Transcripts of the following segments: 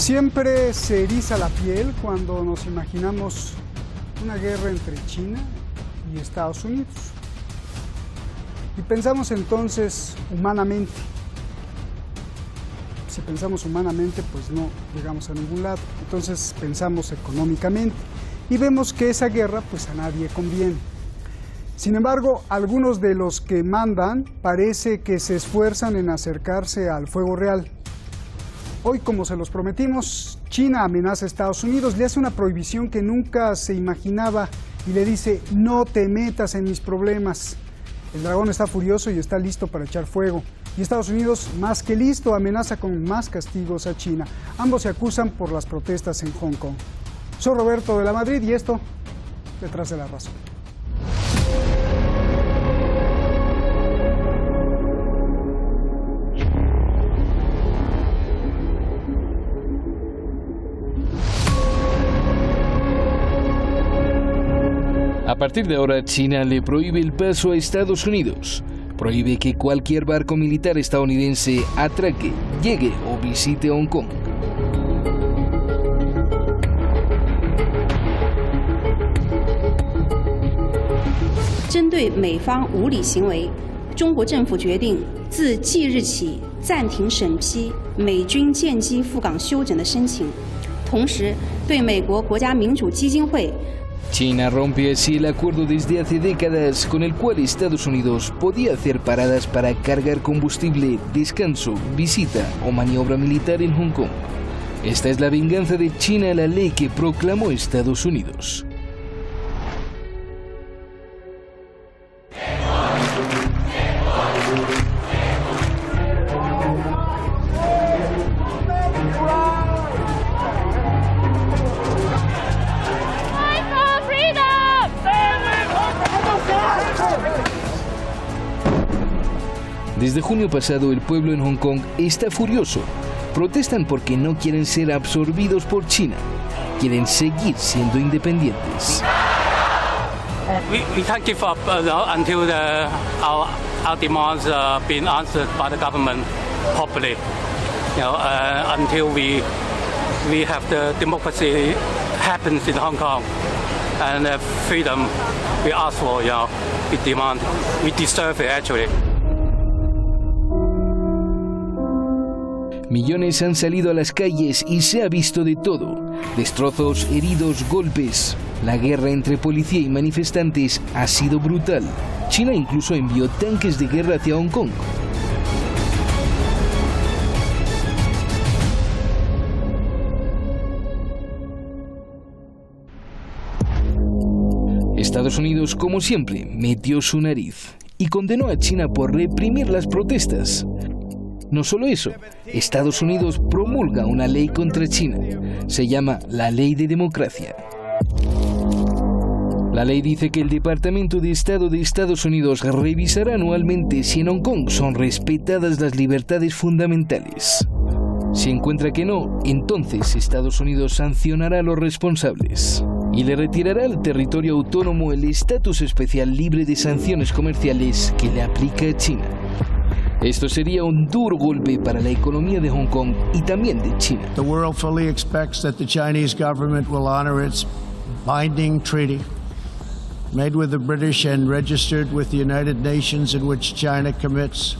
Siempre se eriza la piel cuando nos imaginamos una guerra entre China y Estados Unidos. Y pensamos entonces humanamente. Si pensamos humanamente, pues no llegamos a ningún lado. Entonces pensamos económicamente y vemos que esa guerra pues a nadie conviene. Sin embargo, algunos de los que mandan parece que se esfuerzan en acercarse al fuego real. Hoy, como se los prometimos, China amenaza a Estados Unidos, le hace una prohibición que nunca se imaginaba y le dice: no te metas en mis problemas. El dragón está furioso y está listo para echar fuego. Y Estados Unidos, más que listo, amenaza con más castigos a China. Ambos se acusan por las protestas en Hong Kong. Soy Roberto de la Madrid y esto, Detrás de la Razón. A partir de ahora, China le prohíbe el paso a Estados Unidos. Prohíbe que cualquier barco militar estadounidense atraque, llegue o visite Hong Kong. 针对美方无理行为，中国政府决定自即日起暂停审批美军舰机赴港休整的申请，同时对美国国家民主基金会。 China rompe así el acuerdo desde hace décadas con el cual Estados Unidos podía hacer paradas para cargar combustible, descanso, visita o maniobra militar en Hong Kong. Esta es la venganza de China a la ley que proclamó Estados Unidos. Desde junio pasado, el pueblo en Hong Kong está furioso. Protestan porque no quieren ser absorbidos por China. Quieren seguir siendo independientes. We can't give up until our demands are being answered by the government properly. Until we have the democracy happens in Hong Kong and freedom we ask for. We demand, we deserve it actually. Millones han salido a las calles y se ha visto de todo. Destrozos, heridos, golpes. La guerra entre policía y manifestantes ha sido brutal. China incluso envió tanques de guerra hacia Hong Kong. Estados Unidos, como siempre, metió su nariz y condenó a China por reprimir las protestas. No solo eso, Estados Unidos promulga una ley contra China. Se llama la Ley de Democracia. La ley dice que el Departamento de Estado de Estados Unidos revisará anualmente si en Hong Kong son respetadas las libertades fundamentales. Si encuentra que no, entonces Estados Unidos sancionará a los responsables y le retirará al territorio autónomo el estatus especial libre de sanciones comerciales que le aplica a China. Esto sería un duro golpe para la economía de Hong Kong y también de China. The world fully expects that the Chinese government will honor its binding treaty made with the British and registered with the United Nations, in which China commits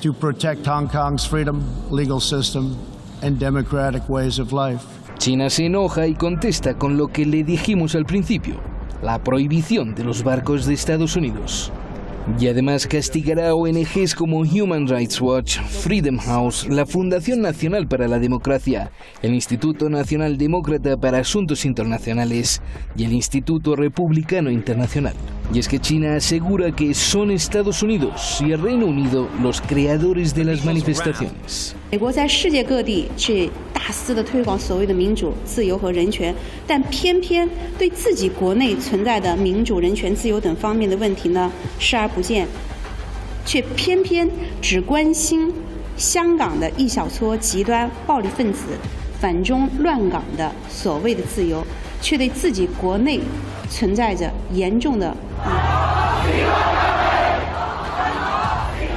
to protect Hong Kong's freedom, legal system and democratic ways of life. China se enoja y contesta con lo que le dijimos al principio, la prohibición de los barcos de Estados Unidos. Y además castigará a ONGs como Human Rights Watch, Freedom House, la Fundación Nacional para la Democracia, el Instituto Nacional Demócrata para Asuntos Internacionales y el Instituto Republicano Internacional. Y es que China asegura que son Estados Unidos y el Reino Unido los creadores de las manifestaciones. 美国在世界各地去大肆的推广所谓的民主、自由和人权，但偏偏对自己国内存在的民主、人权、自由等方面的问题呢视而不见，却偏偏只关心香港的一小撮极端暴力分子反中乱港的所谓的自由，却对自己国内存在着严重的。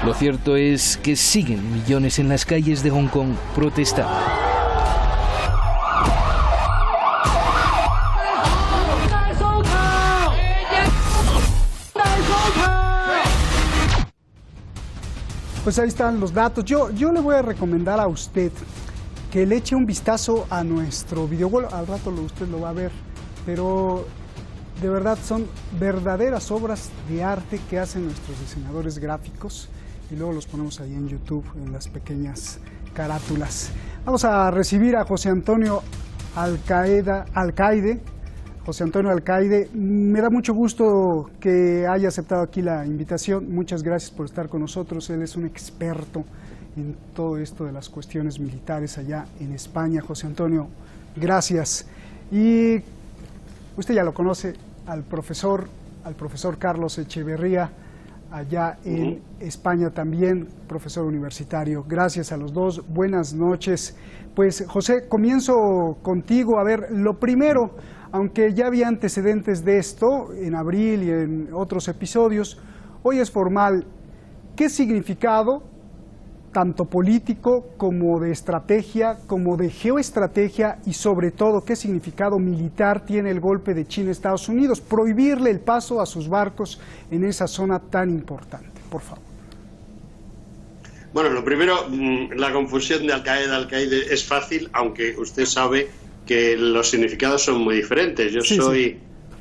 Lo cierto es que siguen millones en las calles de Hong Kong protestando. Pues ahí están los datos. Yo le voy a recomendar a usted que le eche un vistazo a nuestro video. Bueno, al rato usted lo va a ver, pero de verdad son verdaderas obras de arte que hacen nuestros diseñadores gráficos y luego los ponemos ahí en YouTube en las pequeñas carátulas. Vamos a recibir a José Antonio Alcaide. José Antonio Alcaide, me da mucho gusto que haya aceptado aquí la invitación. Muchas gracias por estar con nosotros. Él es un experto en todo esto de las cuestiones militares allá en España. José Antonio, gracias. Y usted ya lo conoce, al profesor Carlos Echeverría, allá en España también, profesor universitario. Gracias a los dos, buenas noches. Pues José, comienzo contigo. A ver, lo primero, aunque ya había antecedentes de esto en abril y en otros episodios, hoy es formal. ¿Qué significado, tanto político como de estrategia, como de geoestrategia y sobre todo qué significado militar tiene el golpe de China a Estados Unidos? Prohibirle el paso a sus barcos en esa zona tan importante, por favor. Bueno, lo primero, la confusión de Al-Qaeda es fácil, aunque usted sabe que los significados son muy diferentes.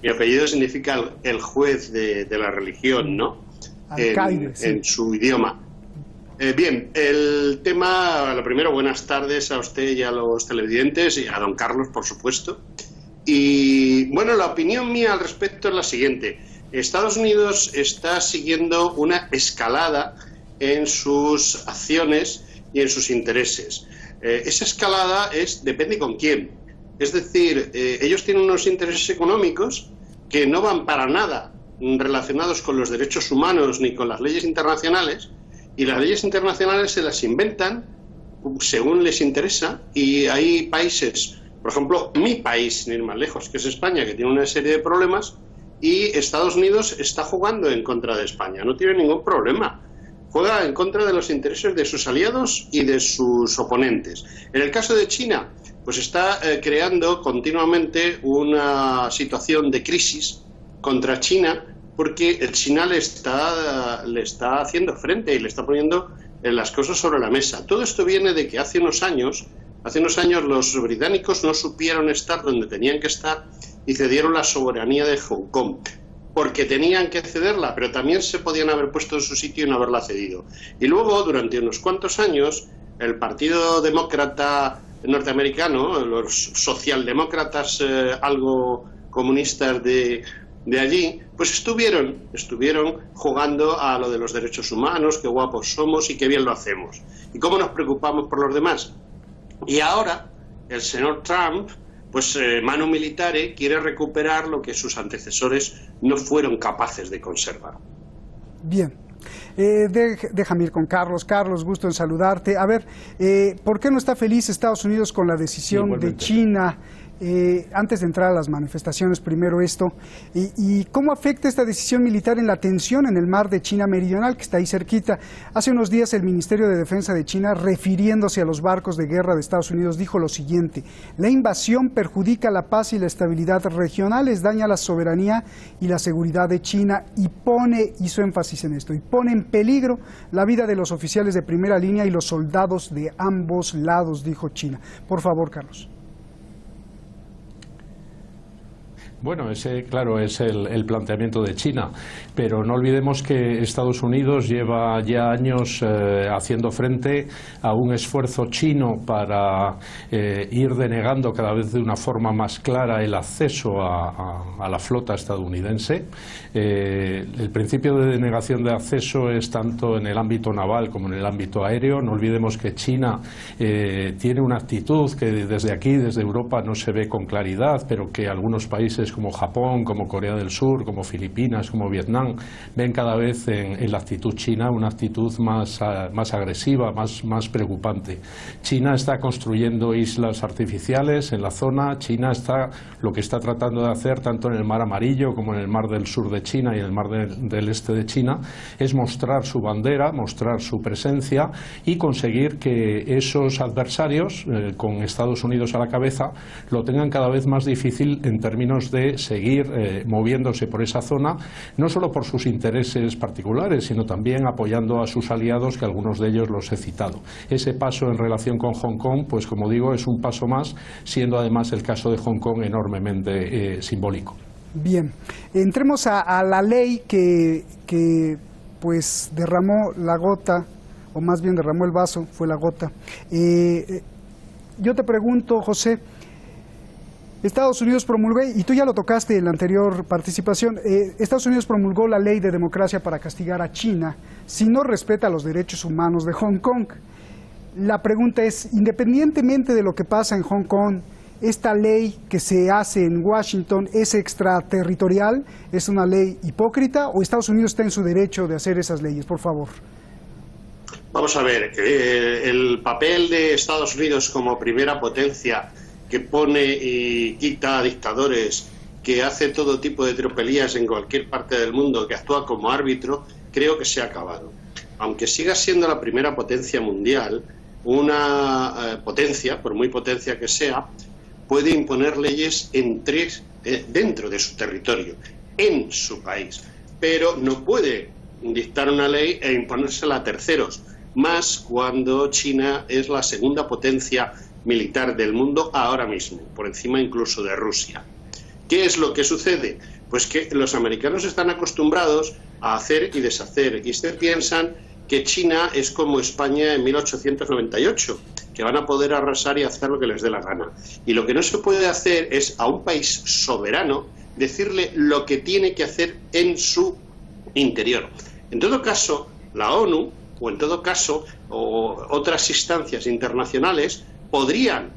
Mi apellido significa el juez de la religión, ¿no? En su idioma. Bien, el tema, lo primero, buenas tardes a usted y a los televidentes y a don Carlos, por supuesto. Y bueno, la opinión mía al respecto es la siguiente. Estados Unidos está siguiendo una escalada en sus acciones y en sus intereses. Esa escalada depende con quién. Es decir, ellos tienen unos intereses económicos que no van para nada relacionados con los derechos humanos ni con las leyes internacionales, y las leyes internacionales se las inventan según les interesa, y hay países, por ejemplo, mi país, sin ir más lejos, que es España, que tiene una serie de problemas, y Estados Unidos está jugando en contra de España, no tiene ningún problema. Juega en contra de los intereses de sus aliados y de sus oponentes. En el caso de China, pues está creando continuamente una situación de crisis contra China, porque China le está haciendo frente y le está poniendo las cosas sobre la mesa. Todo esto viene de que hace unos años los británicos no supieron estar donde tenían que estar y cedieron la soberanía de Hong Kong, porque tenían que cederla, pero también se podían haber puesto en su sitio y no haberla cedido. Y luego, durante unos cuantos años, el Partido Demócrata norteamericano, los socialdemócratas algo comunistas de allí, pues estuvieron jugando a lo de los derechos humanos, qué guapos somos y qué bien lo hacemos. ¿Y cómo nos preocupamos por los demás? Y ahora, el señor Trump, pues manu militare, quiere recuperar lo que sus antecesores no fueron capaces de conservar. Bien. Déjame ir con Carlos. Carlos, gusto en saludarte. A ver, ¿por qué no está feliz Estados Unidos con la decisión de China? Antes de entrar a las manifestaciones, primero esto, y cómo afecta esta decisión militar en la tensión en el mar de China Meridional, que está ahí cerquita. Hace unos días el Ministerio de Defensa de China, refiriéndose a los barcos de guerra de Estados Unidos, dijo lo siguiente: la invasión perjudica la paz y la estabilidad regionales, daña la soberanía y la seguridad de China, y hizo énfasis en esto, y pone en peligro la vida de los oficiales de primera línea y los soldados de ambos lados, dijo China. Por favor, Carlos. Bueno, ese, claro, es el planteamiento de China, pero no olvidemos que Estados Unidos lleva ya años haciendo frente a un esfuerzo chino para ir denegando cada vez de una forma más clara el acceso a la flota estadounidense. El principio de denegación de acceso es tanto en el ámbito naval como en el ámbito aéreo. No olvidemos que China tiene una actitud que desde aquí, desde Europa, no se ve con claridad, pero que algunos países como Japón, como Corea del Sur, como Filipinas, como Vietnam, ven cada vez en la actitud china una actitud más agresiva, más preocupante. China está construyendo islas artificiales en la zona. China lo que está tratando de hacer, tanto en el Mar Amarillo como en el Mar del Sur de China y en el Mar del Este de China, es mostrar su bandera, mostrar su presencia y conseguir que esos adversarios, con Estados Unidos a la cabeza, lo tengan cada vez más difícil en términos de de seguir moviéndose por esa zona, no solo por sus intereses particulares, sino también apoyando a sus aliados, que algunos de ellos los he citado. Ese paso en relación con Hong Kong, pues como digo, es un paso más, siendo además el caso de Hong Kong enormemente simbólico. Bien, entremos a la ley que pues derramó la gota, o más bien derramó el vaso, fue la gota. Yo te pregunto, José, Estados Unidos promulgó, y tú ya lo tocaste en la anterior participación, Estados Unidos promulgó la ley de democracia para castigar a China si no respeta los derechos humanos de Hong Kong. La pregunta es, independientemente de lo que pasa en Hong Kong, ¿esta ley que se hace en Washington es extraterritorial? ¿Es una ley hipócrita o Estados Unidos está en su derecho de hacer esas leyes? Por favor. Vamos a ver, el papel de Estados Unidos como primera potencia que pone y quita a dictadores, que hace todo tipo de tropelías en cualquier parte del mundo, que actúa como árbitro, creo que se ha acabado. Aunque siga siendo la primera potencia mundial, una potencia, por muy potencia que sea, puede imponer leyes dentro de su territorio, en su país, pero no puede dictar una ley e imponérsela a terceros, más cuando China es la segunda potencia militar del mundo ahora mismo, por encima incluso de Rusia. ¿Qué es lo que sucede? Pues que los americanos están acostumbrados a hacer y deshacer, y ustedes piensan que China es como España en 1898, que van a poder arrasar y hacer lo que les dé la gana. Y lo que no se puede hacer es a un país soberano decirle lo que tiene que hacer en su interior. En todo caso, la ONU, o en todo caso, o otras instancias internacionales, podrían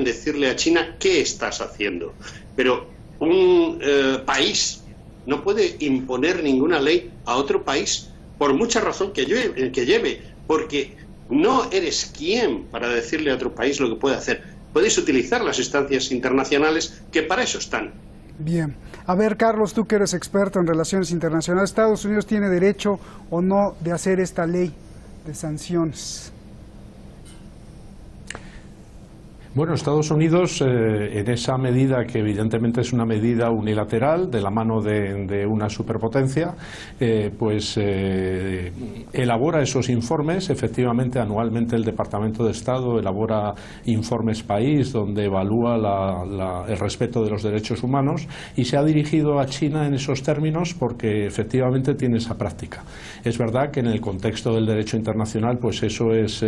decirle a China qué estás haciendo. Pero un país no puede imponer ninguna ley a otro país, por mucha razón que lleve, porque no eres quien para decirle a otro país lo que puede hacer. Puedes utilizar las instancias internacionales que para eso están. Bien. A ver, Carlos, tú que eres experto en relaciones internacionales, ¿Estados Unidos tiene derecho o no de hacer esta ley de sanciones? Bueno, Estados Unidos, en esa medida que evidentemente es una medida unilateral de la mano de una superpotencia, elabora esos informes. Efectivamente, anualmente el Departamento de Estado elabora informes país donde evalúa el respeto de los derechos humanos, y se ha dirigido a China en esos términos porque efectivamente tiene esa práctica. Es verdad que en el contexto del derecho internacional pues eso es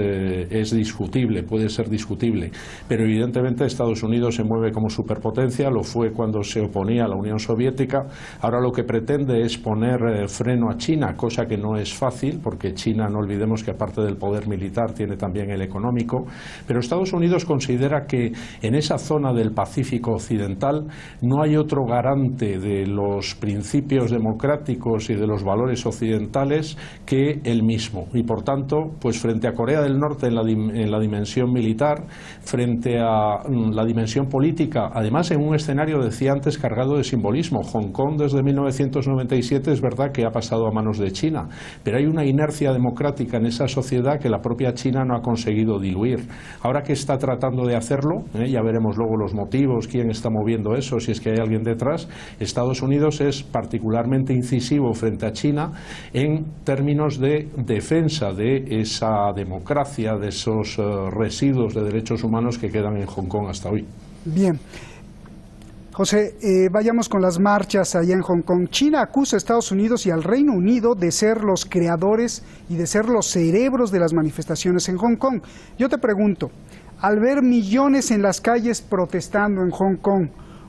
discutible, puede ser discutible, pero evidentemente Estados Unidos se mueve como superpotencia, lo fue cuando se oponía a la Unión Soviética. Ahora lo que pretende es poner freno a China, cosa que no es fácil, porque China, no olvidemos que aparte del poder militar tiene también el económico, pero Estados Unidos considera que en esa zona del Pacífico Occidental no hay otro garante de los principios democráticos y de los valores occidentales que él mismo, y por tanto, pues frente a Corea del Norte en la dimensión militar, frente a la dimensión política, además en un escenario, decía antes, cargado de simbolismo. Hong Kong desde 1997 es verdad que ha pasado a manos de China, pero hay una inercia democrática en esa sociedad que la propia China no ha conseguido diluir. Ahora que está tratando de hacerlo, ya veremos luego los motivos, quién está moviendo eso, si es que hay alguien detrás. Estados Unidos es particularmente incisivo frente a China en términos de defensa de esa democracia, de esos residuos de derechos humanos que quedan en Hong Kong hasta hoy. Bien. José, vayamos con las marchas allá en Hong Kong. China acusa a Estados Unidos y al Reino Unido de ser los creadores y de ser los cerebros de las manifestaciones en Hong Kong. Yo te pregunto, al ver millones en las calles protestando en Hong Kong,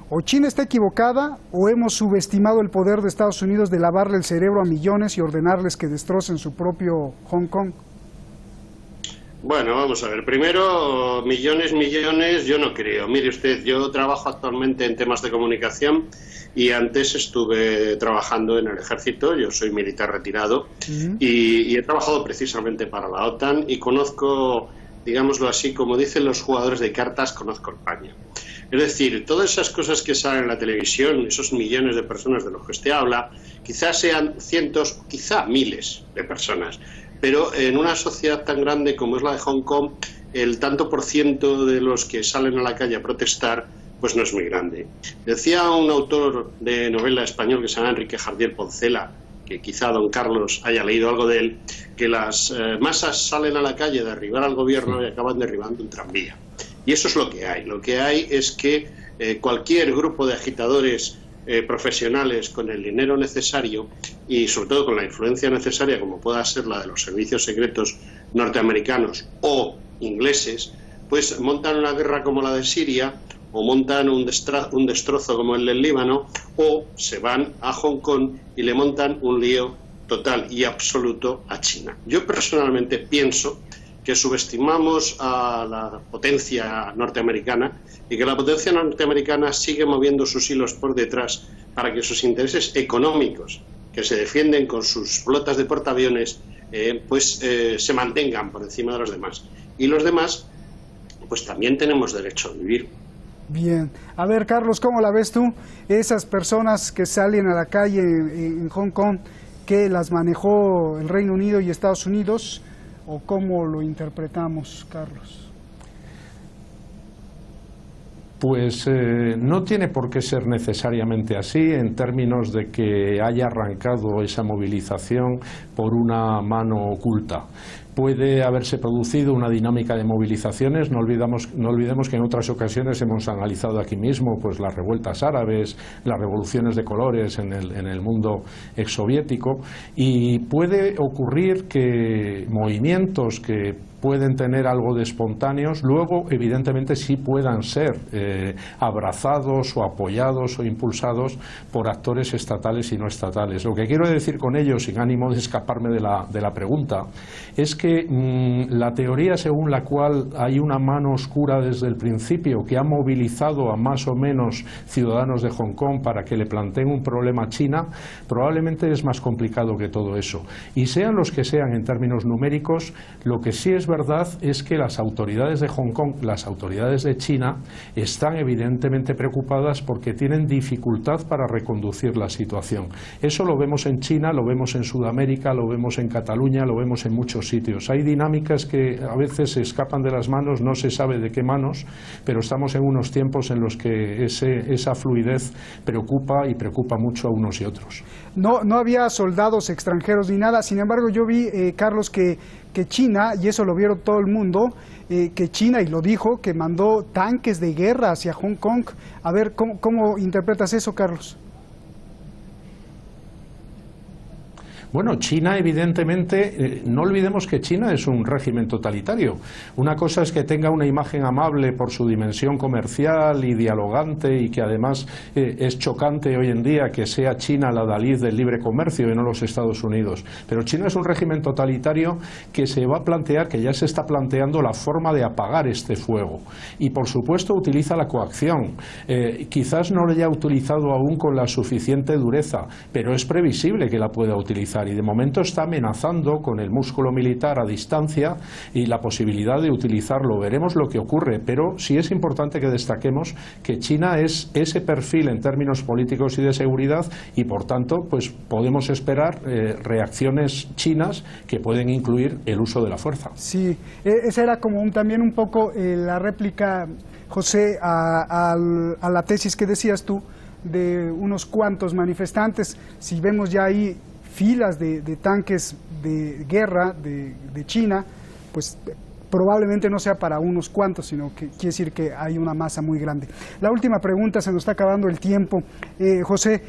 ¿o China está equivocada o hemos subestimado el poder de Estados Unidos de lavarle el cerebro a millones y ordenarles que destrocen su propio Hong Kong? Bueno, vamos a ver. Primero, millones, yo no creo. Mire usted, yo trabajo actualmente en temas de comunicación y antes estuve trabajando en el ejército. Yo soy militar retirado y he trabajado precisamente para la OTAN y conozco, digámoslo así, como dicen los jugadores de cartas, conozco España. Es decir, todas esas cosas que salen en la televisión, esos millones de personas de los que usted habla, quizás sean cientos, quizá miles de personas. Pero en una sociedad tan grande como es la de Hong Kong, el tanto por ciento de los que salen a la calle a protestar pues no es muy grande. Decía un autor de novela español que se llama Enrique Jardiel Poncela, que quizá don Carlos haya leído algo de él, que las masas salen a la calle a derribar al gobierno y acaban derribando un tranvía. Y eso es lo que hay. Lo que hay es que cualquier grupo de agitadores profesionales con el dinero necesario y sobre todo con la influencia necesaria, como pueda ser la de los servicios secretos norteamericanos o ingleses, pues montan una guerra como la de Siria, o montan un destrozo como el del Líbano, o se van a Hong Kong y le montan un lío total y absoluto a China. Yo personalmente pienso que subestimamos a la potencia norteamericana y que la potencia norteamericana sigue moviendo sus hilos por detrás para que sus intereses económicos, que se defienden con sus flotas de portaaviones, se mantengan por encima de los demás. Y los demás, pues también tenemos derecho a vivir. Bien. A ver, Carlos, ¿cómo la ves tú? Esas personas que salen a la calle en Hong Kong, ¿que las manejó el Reino Unido y Estados Unidos? ¿O cómo lo interpretamos, Carlos? Pues no tiene por qué ser necesariamente así en términos de que haya arrancado esa movilización por una mano oculta. Puede haberse producido una dinámica de movilizaciones. No olvidemos que en otras ocasiones hemos analizado aquí mismo pues las revueltas árabes, las revoluciones de colores en el mundo exsoviético, y puede ocurrir que movimientos que pueden tener algo de espontáneos, luego evidentemente sí puedan ser abrazados o apoyados o impulsados por actores estatales y no estatales. Lo que quiero decir con ello, sin ánimo de escaparme de la pregunta, es que la teoría según la cual hay una mano oscura desde el principio que ha movilizado a más o menos ciudadanos de Hong Kong para que le planteen un problema a China, probablemente es más complicado que todo eso. Y sean los que sean en términos numéricos, lo que sí es verdad es que las autoridades de Hong Kong, las autoridades de China, están evidentemente preocupadas porque tienen dificultad para reconducir la situación. Eso lo vemos en China, lo vemos en Sudamérica, lo vemos en Cataluña, lo vemos en muchos sitios. Hay dinámicas que a veces se escapan de las manos, no se sabe de qué manos, pero estamos en unos tiempos en los que esa fluidez preocupa y preocupa mucho a unos y otros. No había soldados extranjeros ni nada, sin embargo yo vi, Carlos, que China, y eso lo vieron todo el mundo, que China, y lo dijo, que mandó tanques de guerra hacia Hong Kong. A ver, ¿cómo interpretas eso, Carlos? Bueno, China evidentemente, no olvidemos que China es un régimen totalitario. Una cosa es que tenga una imagen amable por su dimensión comercial y dialogante, y que además es chocante hoy en día que sea China la adalid del libre comercio y no los Estados Unidos. Pero China es un régimen totalitario que se va a plantear, que ya se está planteando la forma de apagar este fuego. Y por supuesto utiliza la coacción. Quizás no lo haya utilizado aún con la suficiente dureza, pero es previsible que la pueda utilizar. Y de momento está amenazando con el músculo militar a distancia y la posibilidad de utilizarlo. Veremos lo que ocurre, pero sí es importante que destaquemos que China es ese perfil en términos políticos y de seguridad, y por tanto pues podemos esperar reacciones chinas que pueden incluir el uso de la fuerza. Sí, esa era como también un poco la réplica, José, a la tesis que decías tú de unos cuantos manifestantes. Si vemos ya ahí filas de tanques de guerra de China, pues probablemente no sea para unos cuantos, sino que quiere decir que hay una masa muy grande. La última pregunta, se nos está acabando el tiempo. José,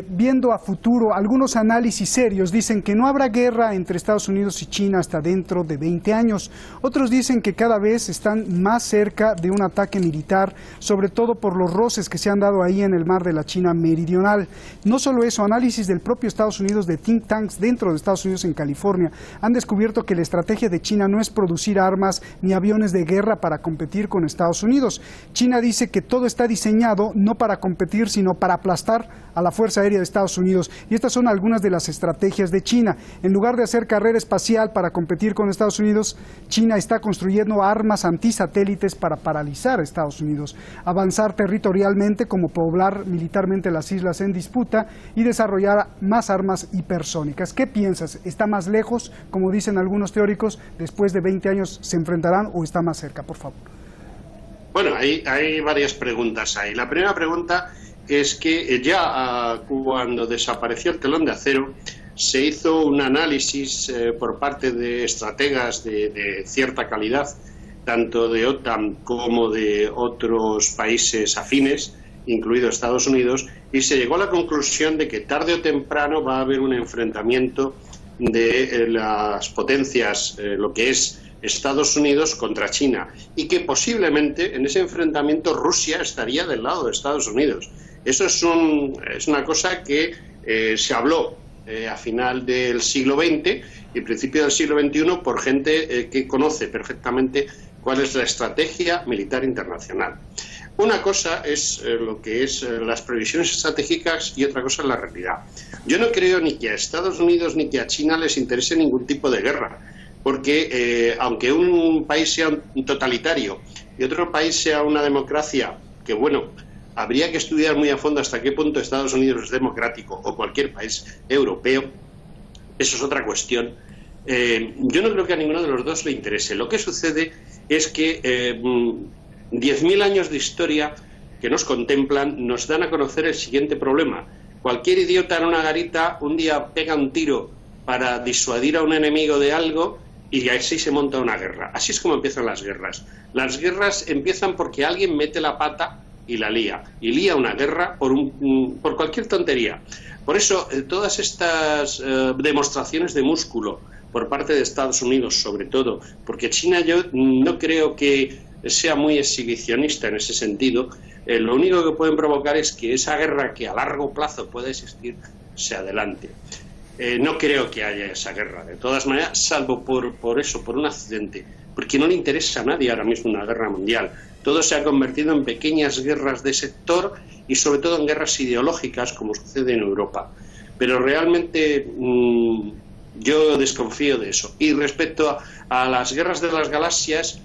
viendo a futuro, algunos análisis serios dicen que no habrá guerra entre Estados Unidos y China hasta dentro de 20 años. Otros dicen que cada vez están más cerca de un ataque militar, sobre todo por los roces que se han dado ahí en el mar de la China meridional. No solo eso, análisis del propio Estados Unidos, de think tanks dentro de Estados Unidos en California, han descubierto que la estrategia de China no es producir armas ni aviones de guerra para competir con Estados Unidos. China dice que todo está diseñado no para competir, sino para aplastar a la Fuerza Aérea de Estados Unidos. Y estas son algunas de las estrategias de China. En lugar de hacer carrera espacial para competir con Estados Unidos, China está construyendo armas antisatélites para paralizar a Estados Unidos, avanzar territorialmente como poblar militarmente las islas en disputa y desarrollar más armas hipersónicas. ¿Qué piensas? ¿Está más lejos, como dicen algunos teóricos, después de 20 años se enfrentarán, o está más cerca? Por favor. Bueno, hay varias preguntas ahí. La primera pregunta es que ya cuando desapareció el telón de acero, se hizo un análisis por parte de estrategas de cierta calidad, tanto de OTAN como de otros países afines, incluido Estados Unidos, y se llegó a la conclusión de que tarde o temprano va a haber un enfrentamiento de las potencias, lo que es Estados Unidos contra China, y que posiblemente en ese enfrentamiento Rusia estaría del lado de Estados Unidos. Eso es una cosa que se habló a final del siglo XX y principio del siglo XXI por gente que conoce perfectamente cuál es la estrategia militar internacional. Una cosa es lo que es las previsiones estratégicas y otra cosa es la realidad. Yo no creo ni que a Estados Unidos ni que a China les interese ningún tipo de guerra, porque aunque un país sea un totalitario y otro país sea una democracia, que bueno, habría que estudiar muy a fondo hasta qué punto Estados Unidos es democrático o cualquier país europeo, eso es otra cuestión. Yo no creo que a ninguno de los dos le interese. Lo que sucede es que 10.000 años de historia que nos contemplan nos dan a conocer el siguiente problema. Cualquier idiota en una garita un día pega un tiro para disuadir a un enemigo de algo y así se monta una guerra. Así es como empiezan las guerras. Las guerras empiezan porque alguien mete la pata y la lía. Y lía una guerra por cualquier tontería. Por eso, todas estas demostraciones de músculo por parte de Estados Unidos, sobre todo, porque China yo no creo que sea muy exhibicionista en ese sentido, lo único que pueden provocar es que esa guerra que a largo plazo puede existir se adelante. No creo que haya esa guerra, de todas maneras, salvo por un accidente, porque no le interesa a nadie ahora mismo una guerra mundial. Todo se ha convertido en pequeñas guerras de sector y sobre todo en guerras ideológicas, como sucede en Europa. Pero realmente yo desconfío de eso. Y respecto a las guerras de las galaxias,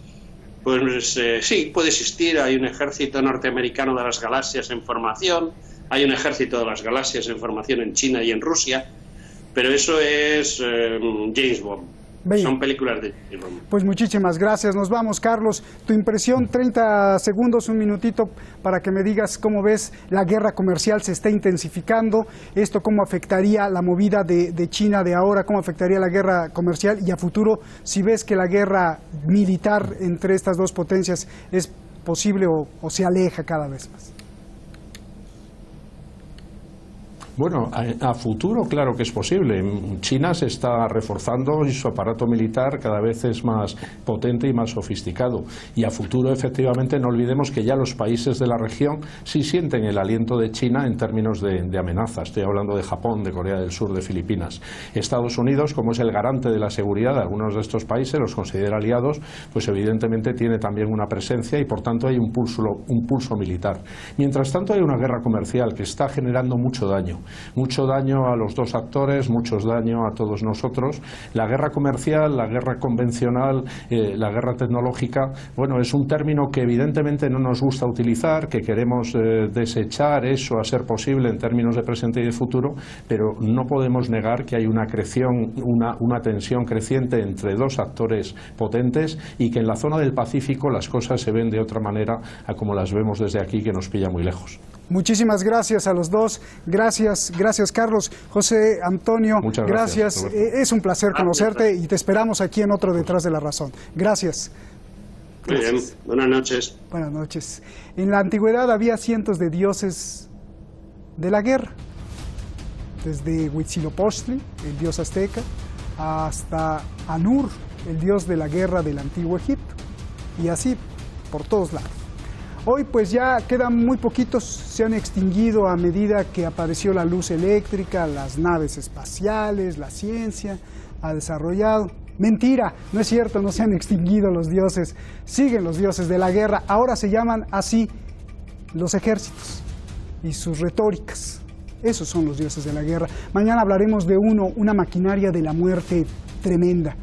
pues sí, puede existir. Hay un ejército norteamericano de las galaxias en formación, hay un ejército de las galaxias en formación en China y en Rusia, pero eso es James Bond. Bien. Son películas de James Bond. Pues muchísimas gracias. Nos vamos, Carlos. Tu impresión, 30 segundos, un minutito, para que me digas cómo ves la guerra comercial se está intensificando. Esto cómo afectaría la movida de China de ahora, cómo afectaría la guerra comercial y a futuro, si ves que la guerra militar entre estas dos potencias es posible o se aleja cada vez más. Bueno, a futuro claro que es posible. China se está reforzando y su aparato militar cada vez es más potente y más sofisticado. Y a futuro, efectivamente, no olvidemos que ya los países de la región sí sienten el aliento de China en términos de amenaza. Estoy hablando de Japón, de Corea del Sur, de Filipinas. Estados Unidos, como es el garante de la seguridad de algunos de estos países, los considera aliados, pues evidentemente tiene también una presencia y por tanto hay un pulso militar. Mientras tanto hay una guerra comercial que está generando mucho daño a los dos actores, mucho daño a todos nosotros. La guerra comercial, la guerra convencional, la guerra tecnológica, bueno, es un término que evidentemente no nos gusta utilizar, que queremos desechar eso a ser posible en términos de presente y de futuro, pero no podemos negar que hay una tensión creciente entre dos actores potentes y que en la zona del Pacífico las cosas se ven de otra manera a como las vemos desde aquí, que nos pilla muy lejos. Muchísimas gracias a los dos. Gracias Carlos. José Antonio, muchas gracias. Es un placer conocerte y te esperamos aquí en otro Detrás de la Razón. Gracias. Muy bien, buenas noches. Buenas noches. En la antigüedad había cientos de dioses de la guerra, desde Huitzilopochtli, el dios azteca, hasta Anur, el dios de la guerra del antiguo Egipto, y así por todos lados. Hoy pues ya quedan muy poquitos, se han extinguido a medida que apareció la luz eléctrica, las naves espaciales, la ciencia ha desarrollado. Mentira, no es cierto, no se han extinguido los dioses, siguen los dioses de la guerra, ahora se llaman así los ejércitos y sus retóricas. Esos son los dioses de la guerra. Mañana hablaremos de una maquinaria de la muerte tremenda.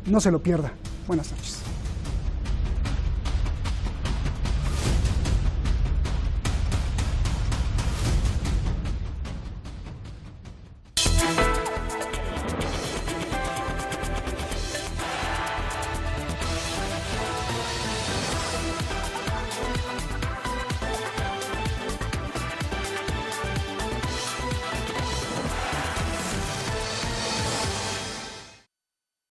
No se lo pierda. Buenas noches.